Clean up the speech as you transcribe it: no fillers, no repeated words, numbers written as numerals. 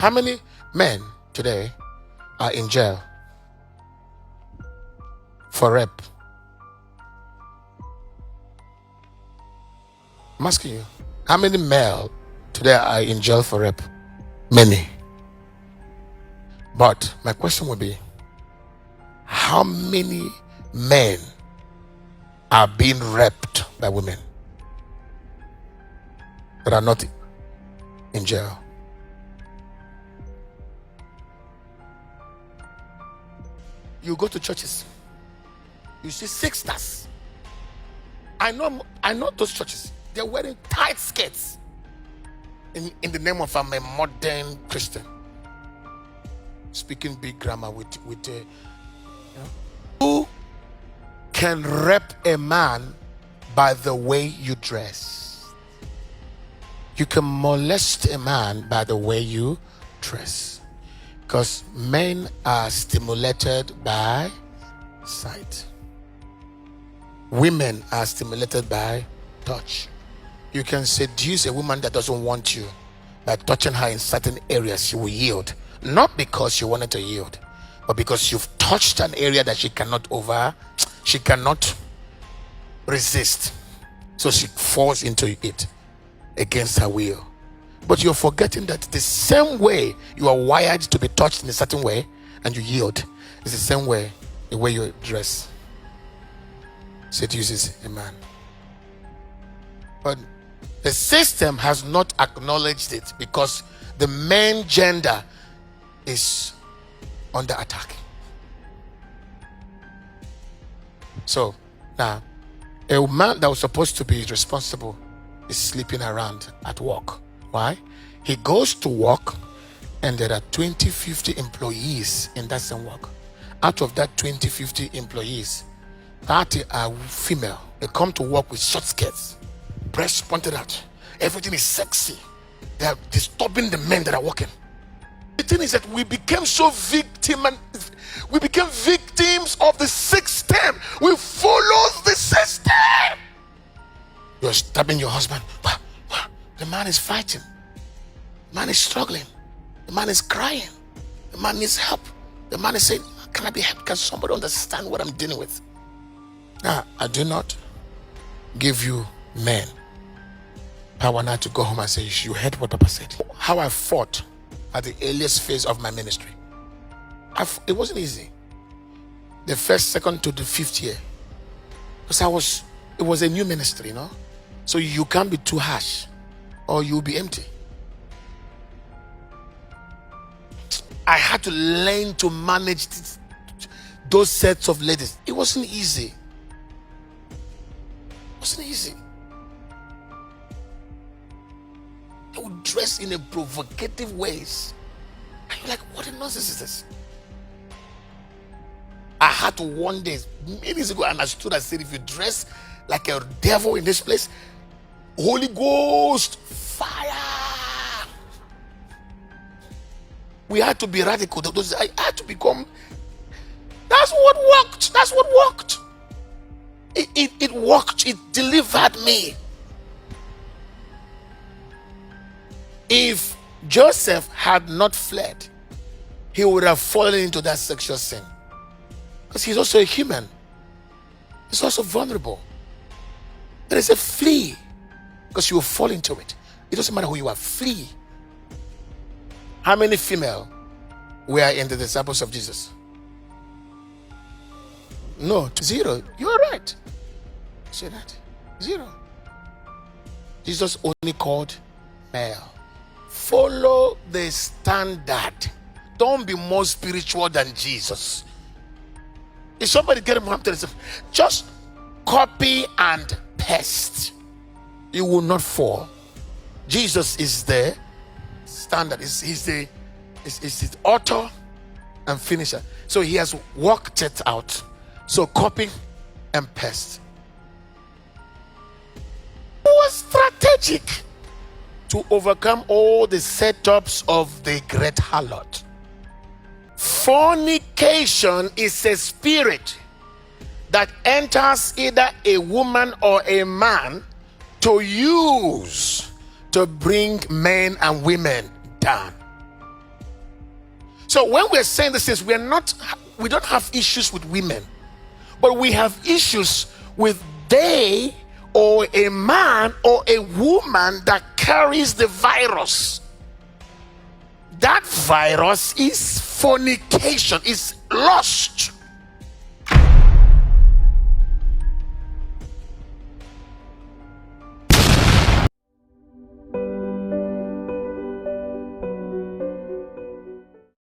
How many men today are in jail for rape? I'm asking you, how many male today are in jail for rape? Many. But my question would be, how many men are being raped by women that are not in jail? You go to churches, you see sisters. I know those churches. They're wearing tight skirts in the name of I'm a modern Christian, speaking big grammar with who can rape a man by the way you dress. You can molest a man by the way you dress, because men are stimulated by sight. Women are stimulated by touch. You can seduce a woman that doesn't want you by touching her in certain areas. She will yield, not because she wanted to yield, but because you've touched an area that she cannot resist, so she falls into it against her will. But you're forgetting that the same way you are wired to be touched in a certain way and you yield is the same way the way you dress seduces a man. But the system has not acknowledged it because the main gender is under attack. So now, a man that was supposed to be responsible is sleeping around at work. Why? He goes to work and there are 20-50 employees in that same work. Out of that 20-50 employees, 30 are female. They come to work with short skirts, breasts pointed out. Everything is sexy. They are disturbing the men that are working. The thing is that we became we became victims of the system. We follow the system. You're stabbing your husband. The man is fighting. The man is struggling. The man is crying. The man needs help. The man is saying, can I be helped? Can somebody understand what I'm dealing with? Now, I do not give you men power now to go home and say, you heard what Papa said. How I fought at the earliest phase of my ministry. It wasn't easy. The first, second to the fifth year. Because it was a new ministry, you know. So you can't be too harsh or you'll be empty. I had to learn to manage those sets of ladies. It wasn't easy. It wasn't easy. They would dress in a provocative ways. And you're like, what a nonsense is this? I had to one day, many years ago, understood. I said, if you dress like a devil in this place, Holy Ghost, fire. We had to be radical. I had to become. That's what worked. That's what worked. It worked. It delivered me. If Joseph had not fled, he would have fallen into that sexual sin. Because he's also a human. He's also vulnerable. There is a flee. Because you will fall into it. It doesn't matter who you are. Flee. How many female were in the disciples of Jesus? No, 0. You're right. Say that. 0. Jesus only called male. Follow the standard. Don't be more spiritual than Jesus. If somebody get him up to himself, just copy and paste. You will not fall. Jesus is the standard. He's the author and finisher. So he has worked it out. So copy and paste. It was strategic to overcome all the setups of the great harlot. Fornication is a spirit that enters either a woman or a man to use to bring men and women down. So when we're saying this is we don't have issues with women, but we have issues with they or a man or a woman that carries the virus. That virus is fornication, is lust.